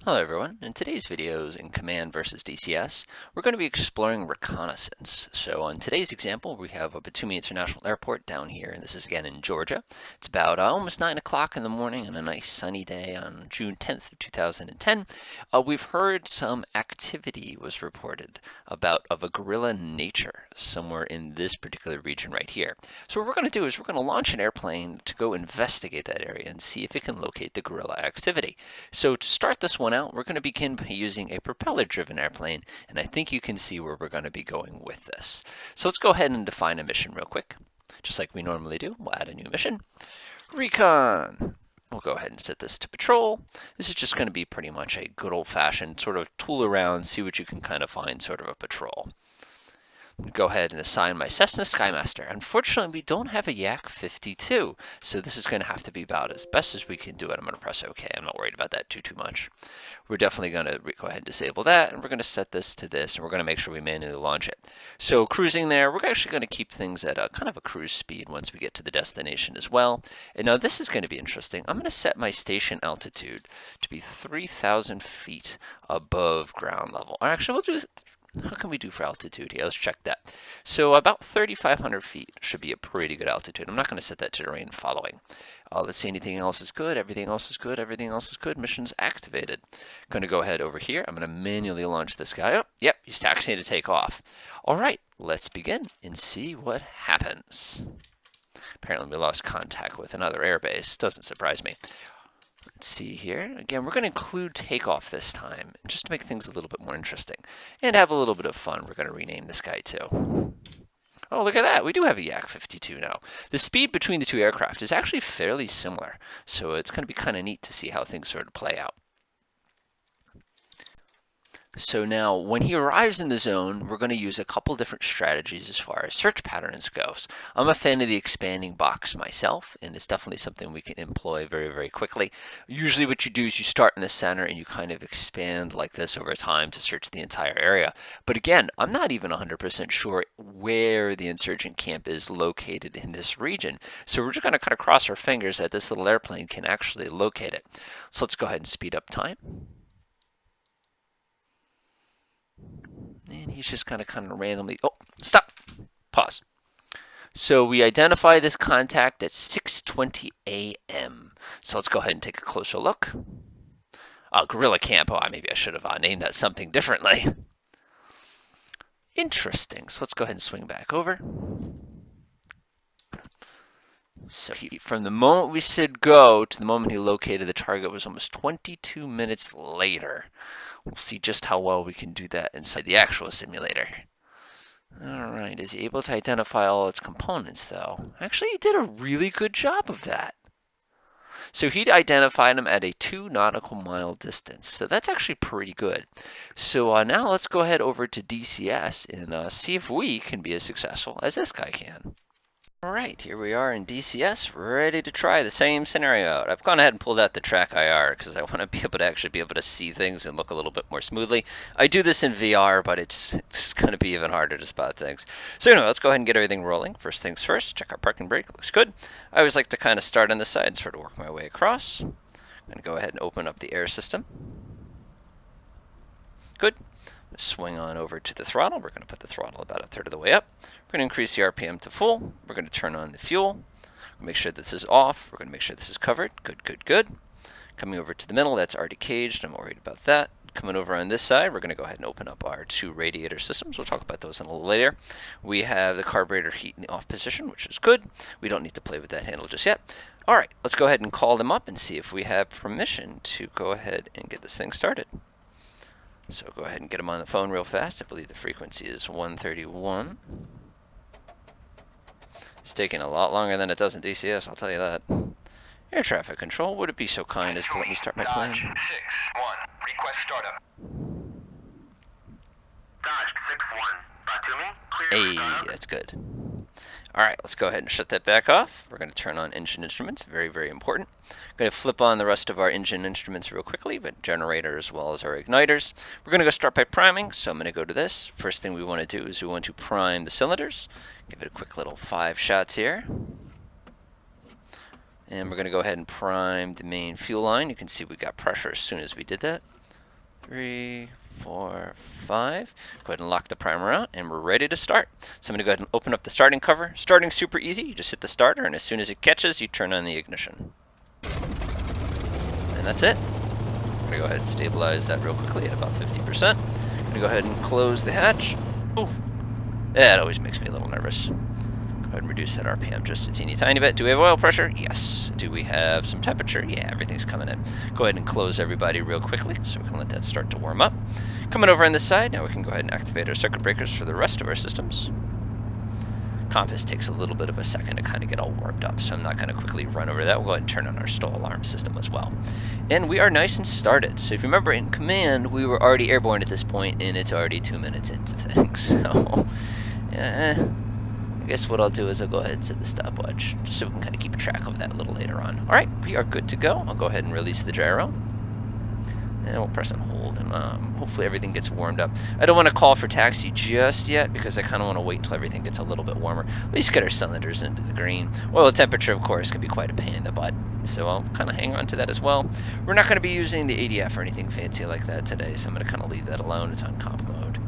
Hello everyone. In today's videos in Command versus DCS, we're going to be exploring reconnaissance. So on today's example, we have a Batumi International Airport down here, and this is again in Georgia. It's about almost 9 o'clock in the morning on a nice sunny day on June 10th of 2010. We've heard some activity was reported of a guerrilla nature somewhere in this particular region right here. So what we're going to do is we're going to launch an airplane to go investigate that area and see if it can locate the guerrilla activity. So to start this one out, we're going to begin by using a propeller-driven airplane, and I think you can see where we're going to be going with this. So let's go ahead and define a mission real quick. Just like we normally do, we'll add a new mission. Recon. We'll go ahead and set this to patrol. This is just going to be pretty much a good old-fashioned sort of tool around, see what you can kind of find sort of a patrol. Go ahead and assign my Cessna Skymaster. Unfortunately, we don't have a Yak-52, so this is going to have to be about as best as we can do it. I'm going to press OK. I'm not worried about that too much. We're definitely going to go ahead and disable that, and we're going to set this to this, and we're going to make sure we manually launch it. So cruising there, we're actually going to keep things at a kind of a cruise speed once we get to the destination as well. And now this is going to be interesting. I'm going to set my station altitude to be 3,000 feet above ground level. Or actually, we'll do how can we do for altitude here? Let's check that. So about 3,500 feet should be a pretty good altitude. I'm not going to set that to terrain following. Let's see, anything else is good, everything else is good, everything else is good. Mission's activated. Going to go ahead over here. I'm going to manually launch this guy. Oh, yep, he's taxiing to take off. All right, let's begin and see what happens. Apparently we lost contact with another airbase. Doesn't surprise me. Let's see here. Again, we're going to include takeoff this time, just to make things a little bit more interesting. And have a little bit of fun. We're going to rename this guy too. Oh, look at that. We do have a Yak-52 now. The speed between the two aircraft is actually fairly similar, so it's going to be kind of neat to see how things sort of play out. So now, when he arrives in the zone, we're going to use a couple different strategies as far as search patterns goes. I'm a fan of the expanding box myself, and it's definitely something we can employ very, very quickly. Usually what you do is you start in the center and you kind of expand like this over time to search the entire area. But again, I'm not even 100% sure where the insurgent camp is located in this region. So we're just going to kind of cross our fingers that this little airplane can actually locate it. So let's go ahead and speed up time. And he's just kind of randomly, oh, stop, pause. So we identify this contact at 6:20 a.m. So let's go ahead and take a closer look. Guerrilla camp, oh, maybe I should have named that something differently. Interesting, so let's go ahead and swing back over. So from the moment we said go to the moment he located the target was almost 22 minutes later. We'll see just how well we can do that inside the actual simulator. Alright, is he able to identify all its components though? Actually, he did a really good job of that. So he'd identified them at a 2 nautical mile distance. So that's actually pretty good. So now let's go ahead over to DCS and see if we can be as successful as this guy can. Alright, here we are in DCS, ready to try the same scenario out. I've gone ahead and pulled out the track IR because I want to be able to actually be able to see things and look a little bit more smoothly. I do this in VR, but it's going to be even harder to spot things. So anyway, let's go ahead and get everything rolling. First things first, check our parking brake, looks good. I always like to kind of start on the side and sort of work my way across. I'm going to go ahead and open up the air system. Good. Swing on over to the throttle. We're going to put the throttle about a third of the way up. We're going to increase the RPM to full. We're going to turn on the fuel. Make sure that this is off. We're going to make sure this is covered. Good, good, good. Coming over to the middle, that's already caged. I'm worried about that. Coming over on this side, we're going to go ahead and open up our 2 radiator systems. We'll talk about those in a little later. We have the carburetor heat in the off position, which is good. We don't need to play with that handle just yet. All right, let's go ahead and call them up and see if we have permission to go ahead and get this thing started. So go ahead and get them on the phone real fast. I believe the frequency is 131. It's taking a lot longer than it does in DCS, I'll tell you that. Air traffic control, would it be so kind as to let me start my plane? Dodge 6-1, request startup. Dodge 6-1, Batumi, clear Hey, startup. that's good. Alright, let's go ahead and shut that back off. We're going to turn on engine instruments, very, very important. I'm going to flip on the rest of our engine instruments real quickly, but generator as well as our igniters. We're going to go start by priming, so I'm going to go to this. First thing we want to do is we want to prime the cylinders. Give it a quick little 5 shots here. And we're going to go ahead and prime the main fuel line. You can see we got pressure as soon as we did that. 3, 4, 5. Go ahead and lock the primer out, and we're ready to start. So I'm going to go ahead and open up the starting cover. Starting super easy. You just hit the starter, and as soon as it catches, you turn on the ignition. And that's it. I'm going to go ahead and stabilize that real quickly at about 50%. I'm going to go ahead and close the hatch. Ooh, that always makes me a little nervous. Go ahead and reduce that RPM just a teeny tiny bit. Do we have oil pressure? Yes. Do we have some temperature? Yeah, everything's coming in. Go ahead and close everybody real quickly so we can let that start to warm up. Coming over on this side, now we can go ahead and activate our circuit breakers for the rest of our systems. Compass takes a little bit of a second to kind of get all warmed up, so I'm not going to quickly run over that. We'll go ahead and turn on our stall alarm system as well. And we are nice and started. So if you remember in command, we were already airborne at this point, and it's already 2 minutes into things. So, yeah. I guess what I'll do is I'll go ahead and set the stopwatch, just so we can kind of keep track of that a little later on. Alright, we are good to go. I'll go ahead and release the gyro. And we'll press and hold, and hopefully everything gets warmed up. I don't want to call for taxi just yet, because I kind of want to wait until everything gets a little bit warmer. At least get our cylinders into the green. Oil temperature, of course, can be quite a pain in the butt, so I'll kind of hang on to that as well. We're not going to be using the ADF or anything fancy like that today, so I'm going to kind of leave that alone. It's on comp mode.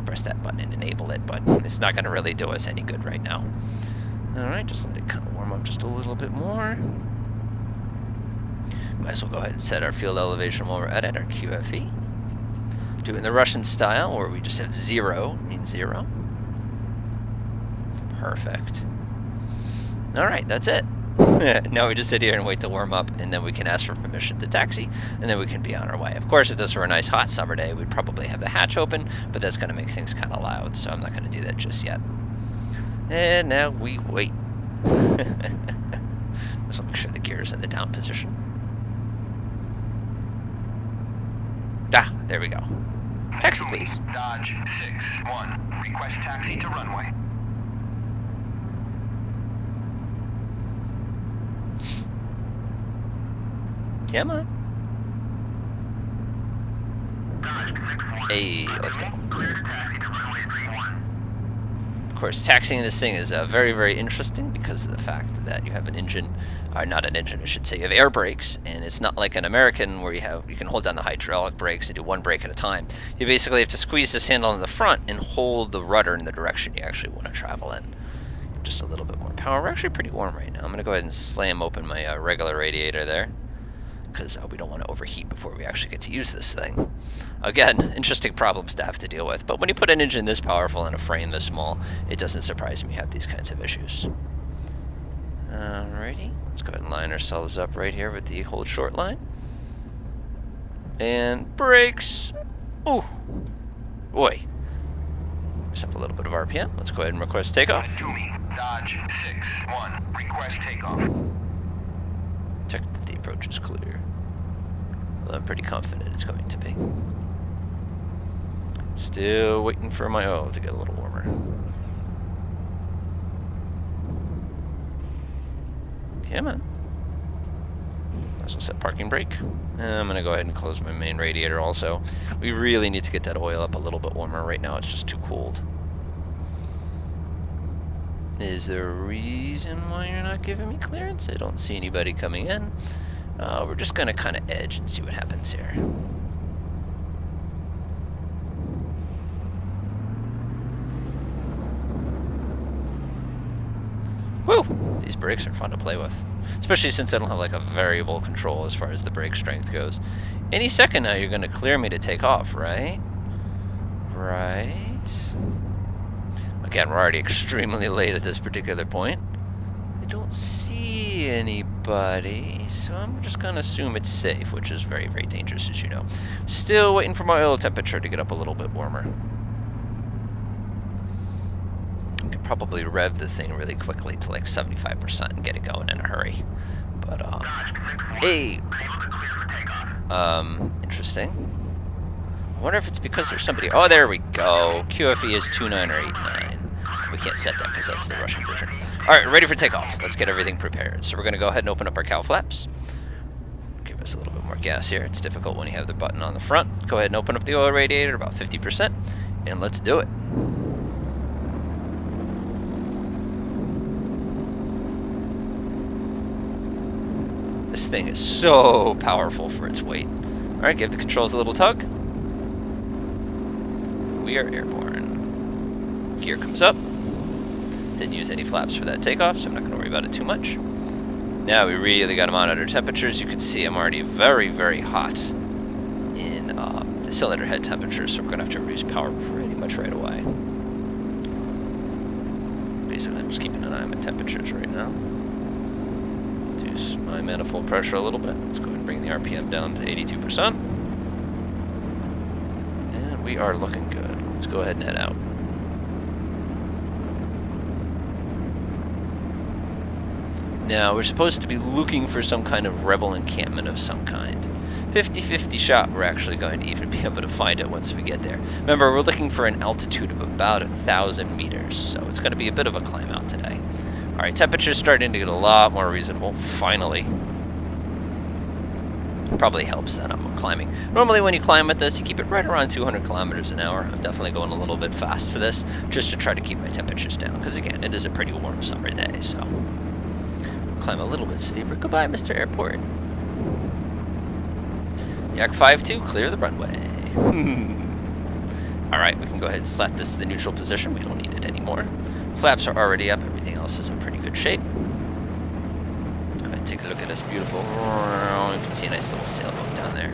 Press that button and enable it, but it's not going to really do us any good right now. Alright, just let it kind of warm up just a little bit more. Might as well go ahead and set our field elevation while we're at it, our QFE. Do it in the Russian style, where we just have 0, means 0. Perfect. Alright, that's it. Now we just sit here and wait to warm up, and then we can ask for permission to taxi, and then we can be on our way. Of course, if this were a nice hot summer day, we'd probably have the hatch open, but that's going to make things kind of loud, so I'm not going to do that just yet. And now we wait. Just make sure the gear is in the down position. Ah, there we go. Taxi, please. Dodge 6-1. Request taxi to runway. Come on. Hey, let's go. Clear to taxi to runway 31. Of course, taxiing this thing is very, very interesting because of the fact that you have an engine, or not an engine, I should say, you have air brakes, and it's not like an American where you can hold down the hydraulic brakes and do one brake at a time. You basically have to squeeze this handle in the front and hold the rudder in the direction you actually want to travel in. Just a little bit more power. We're actually pretty warm right now. I'm going to go ahead and slam open my regular radiator there, because we don't want to overheat before we actually get to use this thing. Again, interesting problems to have to deal with, but when you put an engine this powerful and a frame this small, it doesn't surprise me you have these kinds of issues. Alrighty, let's go ahead and line ourselves up right here with the hold short line. And brakes. Ooh. Boy. Just have a little bit of RPM. Let's go ahead and request takeoff. Dodge 6-1. Request takeoff. Check that the approach is clear. Well, I'm pretty confident it's going to be. Still waiting for my oil to get a little warmer. Come on. Also set parking brake. And I'm going to go ahead and close my main radiator also. We really need to get that oil up a little bit warmer. Right now it's just too cold. Is there a reason why you're not giving me clearance? I don't see anybody coming in. We're just going to kind of edge and see what happens here. Woo! These brakes are fun to play with. Especially since I don't have like a variable control as far as the brake strength goes. Any second now you're going to clear me to take off, right? Right. Again, we're already extremely late at this particular point. I don't see anybody, so I'm just going to assume it's safe, which is very, very dangerous, as you know. Still waiting for my oil temperature to get up a little bit warmer. I could probably rev the thing really quickly to like 75% and get it going in a hurry. But, hey! Interesting. I wonder if it's because there's somebody... Oh, there we go. QFE is 29 or 89. We can't set that because that's the Russian version. Alright, ready for takeoff. Let's get everything prepared. So we're going to go ahead and open up our cowl flaps. Give us a little bit more gas here. It's difficult when you have the button on the front. Go ahead and open up the oil radiator about 50%. And let's do it. This thing is so powerful for its weight. Alright, give the controls a little tug. we are airborne. Gear comes up. Didn't use any flaps for that takeoff, so I'm not going to worry about it too much. Now we really got to monitor temperatures. You can see I'm already very, very hot in the cylinder head temperature, so we're going to have to reduce power pretty much right away. Basically, I'm just keeping an eye on my temperatures right now. Reduce my manifold pressure a little bit. Let's go ahead and bring the RPM down to 82%. And we are looking good. Let's go ahead and head out. Now, we're supposed to be looking for some kind of rebel encampment of some kind. 50-50 shot we're actually going to even be able to find it once we get there. Remember, we're looking for an altitude of about 1,000 meters, so it's going to be a bit of a climb out today. Alright, temperature's starting to get a lot more reasonable, finally. Probably helps that I'm climbing. Normally when you climb with this, you keep it right around 200 kilometers an hour. I'm definitely going a little bit fast for this, just to try to keep my temperatures down, because again, it is a pretty warm summer day, so... Climb a little bit steeper. Goodbye, Mr. Airport. Yak-52, clear the runway. Alright, we can go ahead and slap this to the neutral position. We don't need it anymore. Flaps are already up. Everything else is in pretty good shape. Go ahead and take a look at this beautiful... You can see a nice little sailboat down there.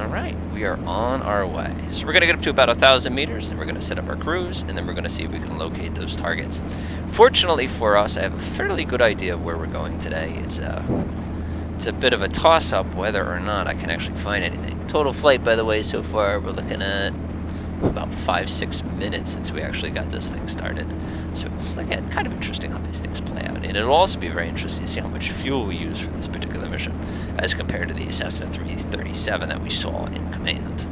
Alright, we are on our way. So we're going to get up to about 1,000 meters, and we're going to set up our cruise, and then we're going to see if we can locate those targets. Fortunately for us, I have a fairly good idea of where we're going today. It's a bit of a toss-up whether or not I can actually find anything. Total flight, by the way, so far, we're looking at about 5-6 minutes since we actually got this thing started. So it's, again, kind of interesting how these things play out. And it'll also be very interesting to see how much fuel we use for this particular mission as compared to the Cessna 337 that we saw in command.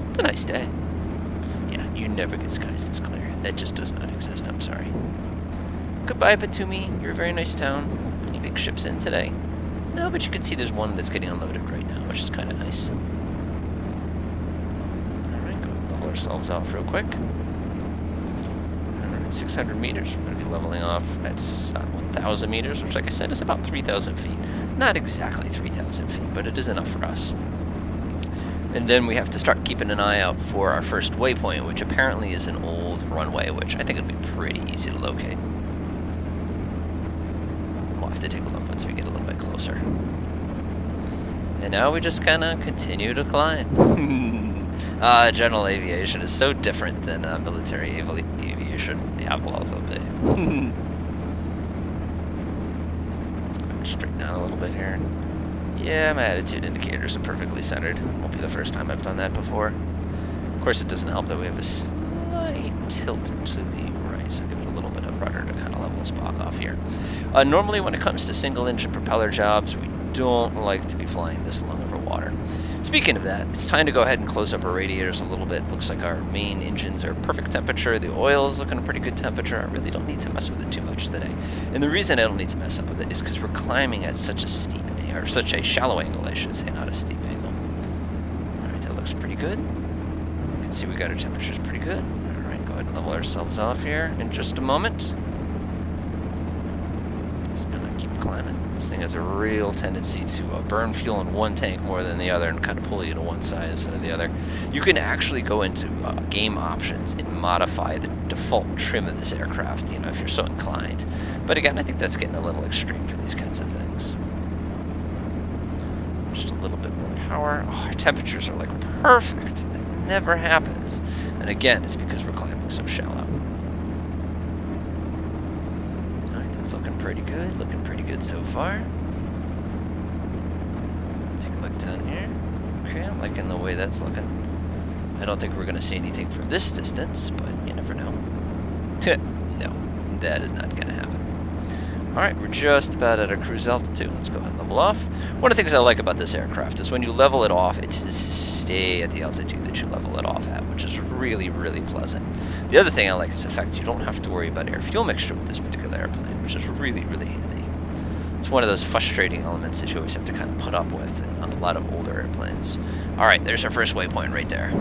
It's a nice day. Yeah, you never get skies this clear. That just does not exist, I'm sorry. Goodbye, Batumi. You're a very nice town. Any big ships in today? No, but you can see there's one that's getting unloaded right now, which is kind of nice. Alright, go level ourselves off real quick. 600 meters. We're going to be leveling off at 1,000 meters, which, like I said, is about 3,000 feet. Not exactly 3,000 feet, but it is enough for us. And then we have to start keeping an eye out for our first waypoint, which apparently is an old runway, which I think would be pretty easy to locate. We'll have to take a look once we get a little bit closer. And now we just kind of continue to climb. General aviation is so different than military aviation. Yeah, well, a little bit. Let's go straighten out a little bit here. Yeah, my attitude indicators are perfectly centered. Won't be the first time I've done that before. Of course, it doesn't help that we have a slight tilt to the right, so give it a little bit of rudder to kind of level us back off here. Normally, when it comes to single-engine propeller jobs, we don't like to be flying this long over water. Speaking of that, it's time to go ahead and close up our radiators a little bit. Looks like our main engines are perfect temperature. The oil is looking a pretty good temperature. I really don't need to mess with it too much today. And the reason I don't need to mess up with it is because we're climbing at such a steep, or such a shallow angle, I should say, not a steep angle. Alright, that looks pretty good. You can see we got our temperatures pretty good. Alright, go ahead and level ourselves off here in just a moment. Just gonna keep climbing. This thing has a real tendency to burn fuel in one tank more than the other and kind of pull you to one side instead of the other. You can actually go into game options and modify the default trim of this aircraft, you know, if you're so inclined. But again, I think that's getting a little extreme for these kinds of things. Just a little bit more power. Oh, our temperatures are like perfect. That never happens. And again, it's because we're climbing so shallow. Alright, that's looking pretty good. Looking pretty good so far. Take a look down here. Okay, I'm liking the way that's looking. I don't think we're going to see anything from this distance, but you never know. No, that is not going to happen. Alright, we're just about at our cruise altitude. Let's go ahead and level off. One of the things I like about this aircraft is when you level it off, it doesn't stay at the altitude that you level it off at, which is really, really pleasant. The other thing I like is the fact that you don't have to worry about air-fuel mixture with this particular airplane, which is really, really handy. It's one of those frustrating elements that you always have to kind of put up with on a lot of older airplanes. Alright, there's our first waypoint right there.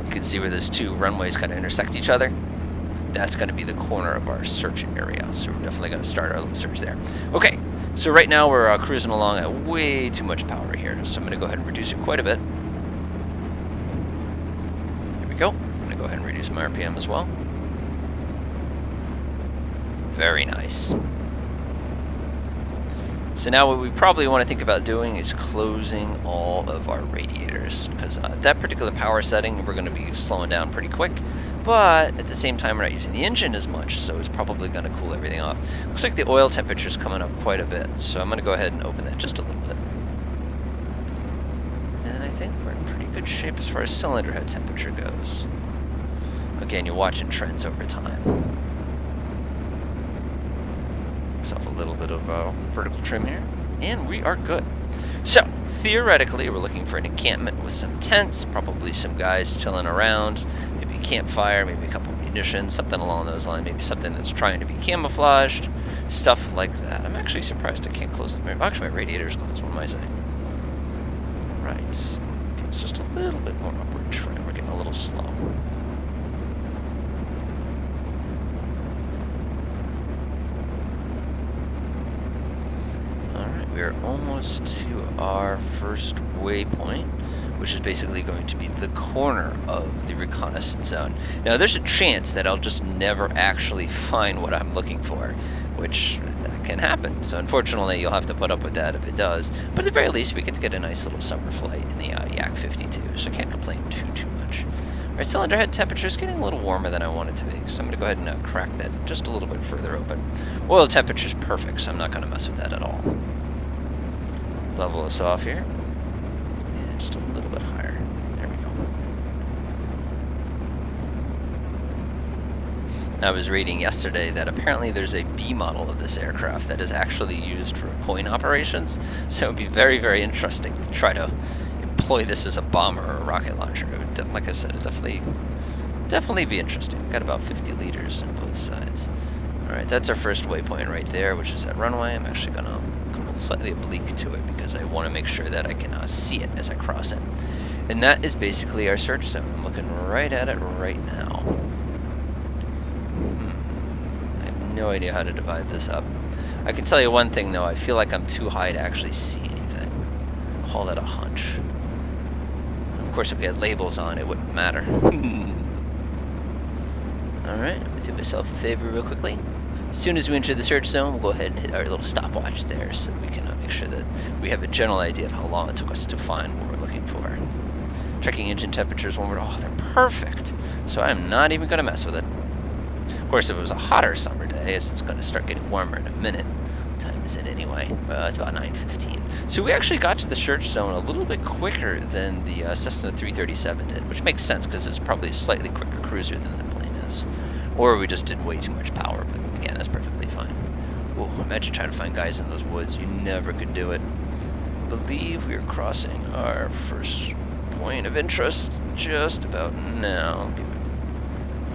You can see where those two runways kind of intersect each other. That's going to be the corner of our search area, so we're definitely going to start our little search there. Okay, So right now we're cruising along at way too much power here, so I'm going to go ahead and reduce it quite a bit. There we go. I'm going to go ahead and reduce my RPM as well. Very nice. So now what we probably want to think about doing is closing all of our radiators, because that particular power setting we're going to be slowing down pretty quick, but at the same time we're not using the engine as much, so it's probably going to cool everything off. Looks like the oil temperature is coming up quite a bit, so I'm going to go ahead and open that just a little bit. And I think we're in pretty good shape as far as cylinder head temperature goes. Again, you're watching trends over time. Off a little bit of vertical trim here, and we are good. So theoretically we're looking for an encampment with some tents, probably some guys chilling around, maybe a campfire, maybe a couple of munitions, something along those lines, maybe something that's trying to be camouflaged, stuff like that. I'm actually surprised I can't close the actually my radiator's closed. What am I saying? Right, okay, it's just a little bit more upward trim. We're getting a little slow. We are almost to our first waypoint, which is basically going to be the corner of the reconnaissance zone. Now, there's a chance that I'll just never actually find what I'm looking for, which can happen. So unfortunately, you'll have to put up with that if it does. But at the very least, we get to get a nice little summer flight in the Yak-52, so I can't complain too much. All right, cylinder head temperature is getting a little warmer than I want it to be, so I'm going to go ahead and crack that just a little bit further open. Oil temperature is perfect, so I'm not going to mess with that at all. Level us off here. And just a little bit higher. There we go. I was reading yesterday that apparently there's a B model of this aircraft that is actually used for coin operations. So it would be very, very interesting to try to employ this as a bomber or a rocket launcher. It would, like I said, it definitely be interesting. Got about 50 liters on both sides. Alright, that's our first waypoint right there, which is that runway. I'm actually going to slightly oblique to it because I want to make sure that I can see it as I cross it. And that is basically our search zone. I'm looking right at it right now. I have no idea how to divide this up. I can tell you one thing though, I feel like I'm too high to actually see anything. I'll call that a hunch. Of course, if we had labels on, it wouldn't matter. Alright, I'm going to do myself a favor real quickly. As soon as we enter the search zone, we'll go ahead and hit our little stopwatch there so we can make sure that we have a general idea of how long it took us to find what we're looking for. Checking engine temperatures when we're, oh, they're perfect. So I'm not even going to mess with it. Of course, if it was a hotter summer day, it's going to start getting warmer in a minute. What time is it anyway? It's about 9:15. So we actually got to the search zone a little bit quicker than the Cessna 337 did, which makes sense because it's probably a slightly quicker cruiser than the plane is. Or we just did way too much power, but again, that's perfectly fine. Ooh, imagine trying to find guys in those woods. You never could do it. I believe we are crossing our first point of interest just about now.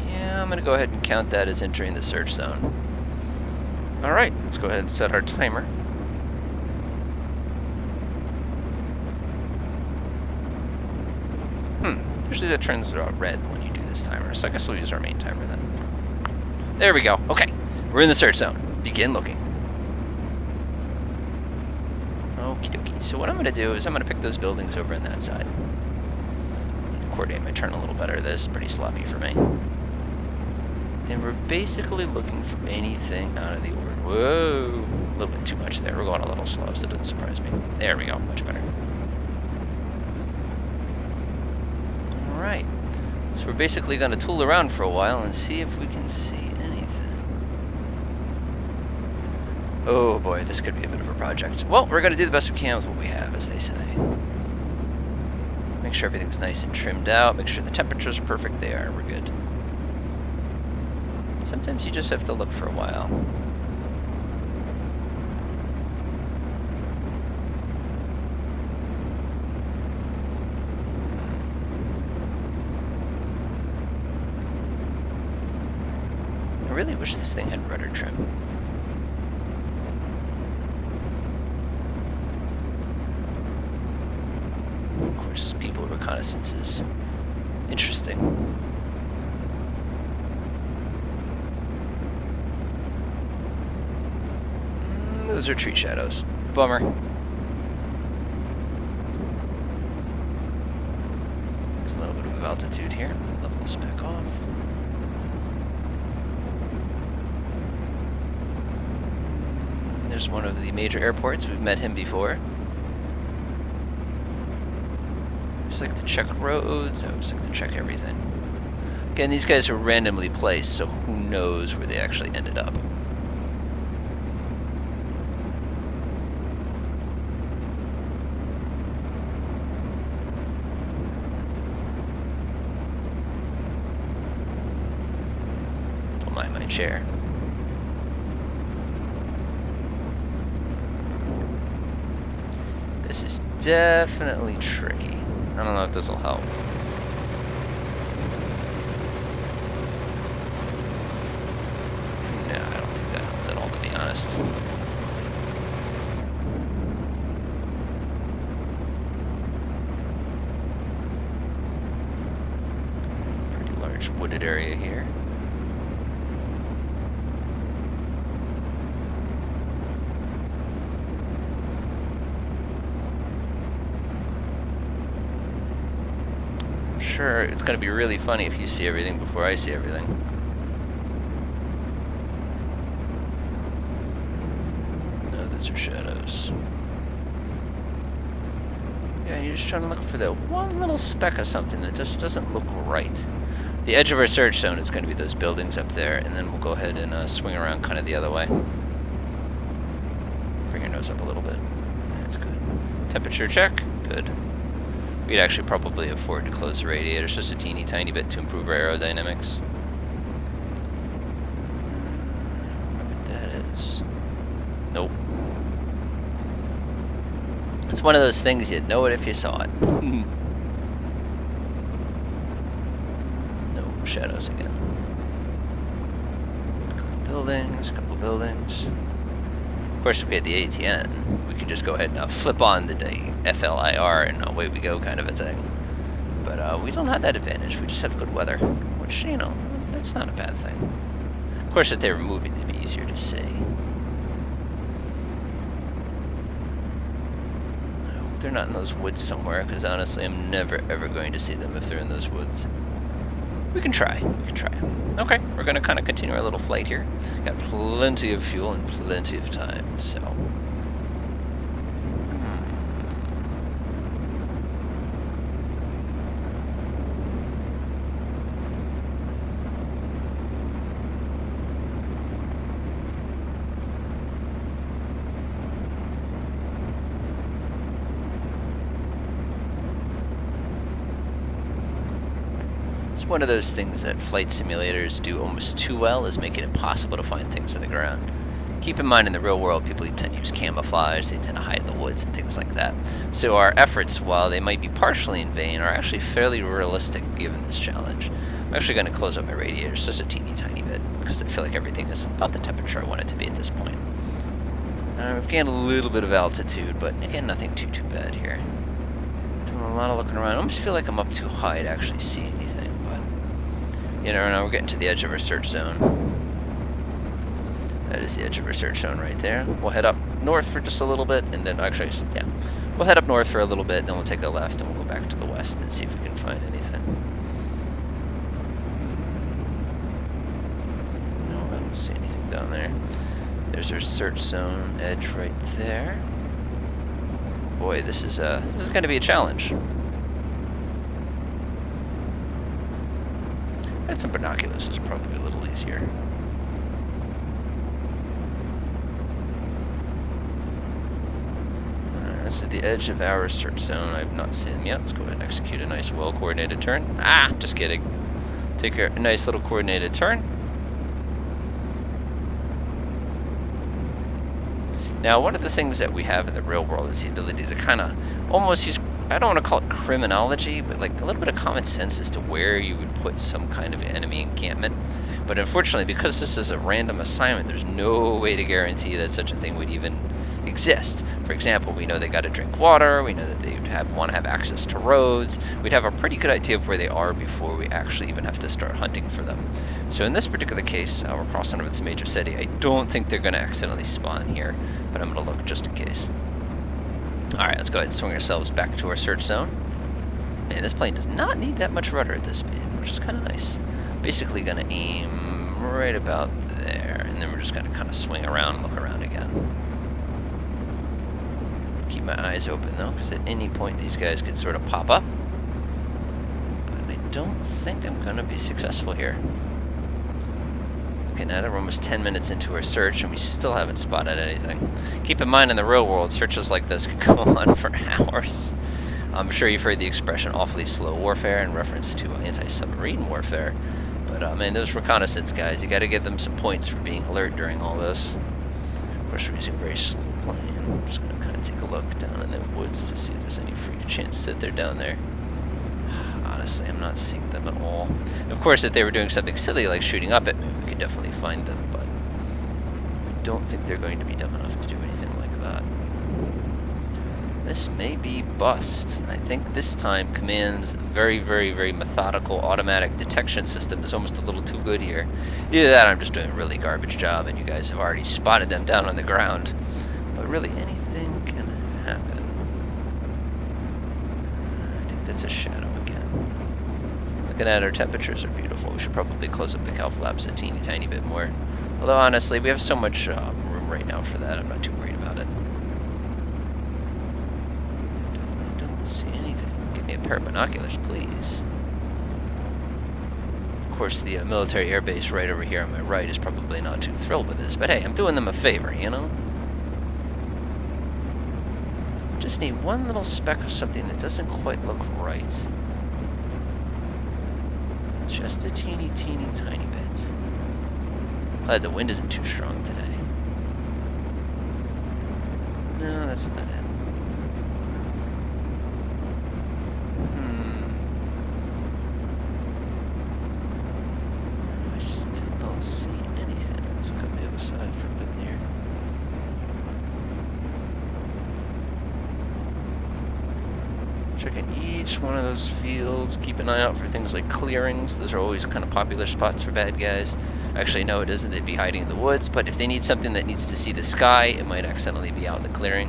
Yeah, I'm going to go ahead and count that as entering the search zone. Alright, let's go ahead and set our timer. Usually that turns red when you do this timer, so I guess we'll use our main timer then. There we go. Okay, we're in the search zone. Begin looking. Okie dokie. So what I'm going to do is I'm going to pick those buildings over on that side. Coordinate my turn a little better. This is pretty sloppy for me. And we're basically looking for anything out of the order. Whoa! A little bit too much there. We're going a little slow, so it doesn't surprise me. There we go. Much better. Alright. So we're basically going to tool around for a while and see if we can see anything. Oh boy, this could be a bit of a project. Well, we're going to do the best we can with what we have, as they say. Make sure everything's nice and trimmed out. Make sure the temperatures are perfect. They are. We're good. Sometimes you just have to look for a while. I really wish this thing had rudder trim. Of course, people reconnaissance is interesting. Those are tree shadows. Bummer. There's a little bit of altitude here. Level this back off. There's one of the major airports. We've met him before. Just like to check roads. I always like to check everything. Again, these guys are randomly placed, so who knows where they actually ended up. Don't mind my chair. This is definitely tricky. I don't know if this will help. No, I don't think that helped at all, to be honest. Pretty large wooded area here. Sure, it's going to be really funny if you see everything before I see everything. No, those are shadows. Yeah, you're just trying to look for that one little speck of something that just doesn't look right. The edge of our search zone is going to be those buildings up there, and then we'll go ahead and swing around kind of the other way. Bring your nose up a little bit. That's good. Temperature check. Good. We'd actually probably afford to close the radiators just a teeny tiny bit to improve our aerodynamics. What that is. Nope. It's one of those things you'd know it if you saw it. No shadows again. A couple buildings. Of course, if we had the ATN, we could just go ahead and flip on the FLIR and away we go kind of a thing. But we don't have that advantage. We just have good weather, which, you know, that's not a bad thing. Of course, if they were moving, they'd be easier to see. I hope they're not in those woods somewhere, because honestly, I'm never ever going to see them if they're in those woods. We can try. Okay, we're going to kind of continue our little flight here. Got plenty of fuel and plenty of time, so... One of those things that flight simulators do almost too well is make it impossible to find things in the ground. Keep in mind, in the real world, people tend to use camouflage, they tend to hide in the woods and things like that. So our efforts, while they might be partially in vain, are actually fairly realistic given this challenge. I'm actually going to close up my radiators just a teeny tiny bit, because I feel like everything is about the temperature I want it to be at this point. We've gained a little bit of altitude, but again, nothing too bad here. Doing a lot of looking around. I almost feel like I'm up too high to actually see anything. You know, now we're getting to the edge of our search zone. That is the edge of our search zone right there. We'll head up north for just a little bit, and then actually, yeah, we'll head up north for a little bit, then we'll take a left, and we'll go back to the west and see if we can find anything. No, I don't see anything down there. There's our search zone edge right there. Boy, this is going to be a challenge. Had some binoculars, is probably a little easier. This is the edge of our search zone. I've not seen them yet. Let's go ahead and execute a nice, well-coordinated turn. Ah, just kidding. Take a nice little coordinated turn. Now, one of the things that we have in the real world is the ability to kind of almost use, I don't want to call it criminology, but like a little bit of common sense as to where you would put some kind of enemy encampment. But unfortunately, because this is a random assignment, there's no way to guarantee that such a thing would even exist. For example, we know they got to drink water, we know that they would want to have access to roads, we'd have a pretty good idea of where they are before we actually even have to start hunting for them. So in this particular case, we're crossing over this major city. I don't think they're going to accidentally spawn here, but I'm going to look just in case. Alright, let's go ahead and swing ourselves back to our search zone. Man, this plane does not need that much rudder at this speed, which is kind of nice. Basically going to aim right about there, and then we're just going to kind of swing around and look around again. Keep my eyes open though, because at any point these guys could sort of pop up. But I don't think I'm going to be successful here. Looking at it, we're almost 10 minutes into our search and we still haven't spotted anything. Keep in mind, in the real world, searches like this could go on for hours. I'm sure you've heard the expression awfully slow warfare in reference to anti-submarine warfare. But man, those reconnaissance guys, you got to give them some points for being alert during all this. Of course, we're using a very slow plane. I'm just going to kind of take a look down in the woods to see if there's any freak chance that they're down there. Honestly, I'm not seeing them at all. Of course, if they were doing something silly like shooting up at me, we could definitely find them, but I don't think they're going to be dumb enough to do anything like that. This may be bust. I think this time Command's very, very, very methodical automatic detection system is almost a little too good here. Either that or I'm just doing a really garbage job and you guys have already spotted them down on the ground. But really, anything can happen. I think that's a shadow again. Looking at our temperatures are beautiful. We should probably close up the cal flaps a teeny tiny bit more. Although honestly, we have so much room right now for that, I'm not too worried about it. Don't see anything. Give me a pair of binoculars, please. Of course, the military airbase right over here on my right is probably not too thrilled with this, but hey, I'm doing them a favor, you know? Just need one little speck of something that doesn't quite look right. Just a teeny, teeny, tiny bit. Glad the wind isn't too strong today. No, that's not it. I still don't see anything. Let's go to the other side for a bit here. Checking each one of those fields. Keep an eye out for things like clearings. Those are always kind of popular spots for bad guys. Actually, no, it isn't. They'd be hiding in the woods. But if they need something that needs to see the sky, it might accidentally be out in the clearing.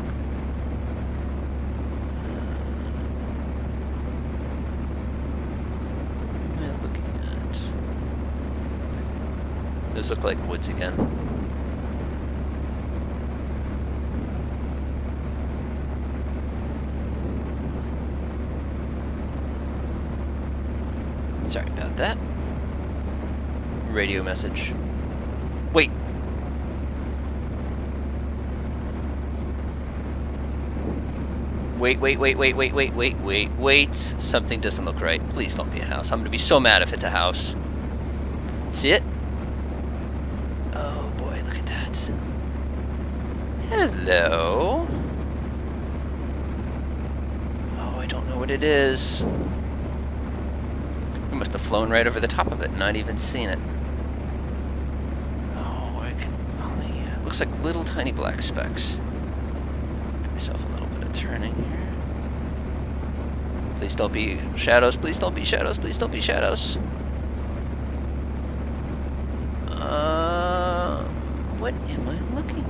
What am I looking at? Those look like woods again. Sorry about that. Radio message. Wait. Wait. Something doesn't look right. Please don't be a house. I'm going to be so mad if it's a house. See it? Oh boy, look at that. Hello. Oh, I don't know what it is. We must have flown right over the top of it and not even seen it. Oh, I can only... It looks like little tiny black specks. Give myself a little bit of turning here. Please don't be shadows. Please don't be shadows. Please don't be shadows. What am I looking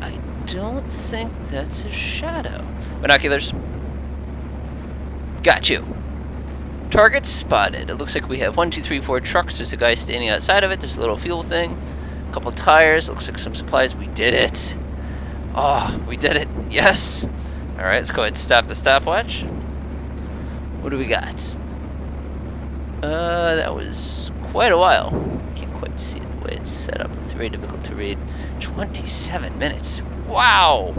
at? I don't think that's a shadow. Binoculars. Got you. Target spotted. It looks like we have 1, 2, 3, 4 trucks. There's a guy standing outside of it. There's a little fuel thing. A couple tires. Looks like some supplies. We did it. Oh, we did it. Yes. All right, let's go ahead and stop the stopwatch. What do we got? That was quite a while. Can't quite see it the way it's set up. It's very difficult to read. 27 minutes. Wow.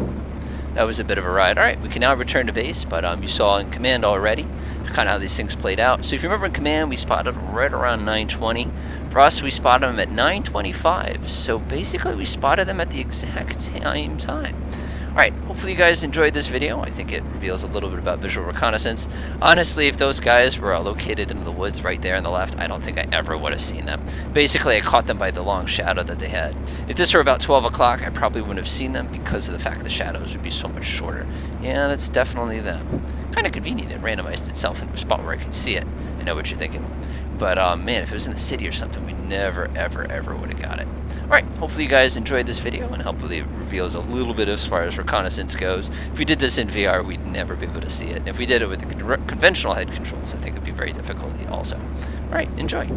That was a bit of a ride. All right, we can now return to base, but you saw in Command already kind of how these things played out. So if you remember in Command, we spotted them right around 9:20. For us, we spotted them at 9:25. So basically, we spotted them at the exact same time. All right, hopefully you guys enjoyed this video. I think it reveals a little bit about visual reconnaissance. Honestly, if those guys were located in the woods right there on the left, I don't think I ever would have seen them. Basically, I caught them by the long shadow that they had. If this were about 12 o'clock, I probably wouldn't have seen them because of the fact the shadows would be so much shorter. Yeah, that's definitely them. Kind of convenient. It randomized itself into a spot where I could see it. I know what you're thinking. But man, if it was in the city or something, we never, ever, ever would have got it. Alright, hopefully you guys enjoyed this video, and hopefully it reveals a little bit as far as reconnaissance goes. If we did this in VR, we'd never be able to see it. And if we did it with the conventional head controls, I think it would be very difficult also. Alright, enjoy.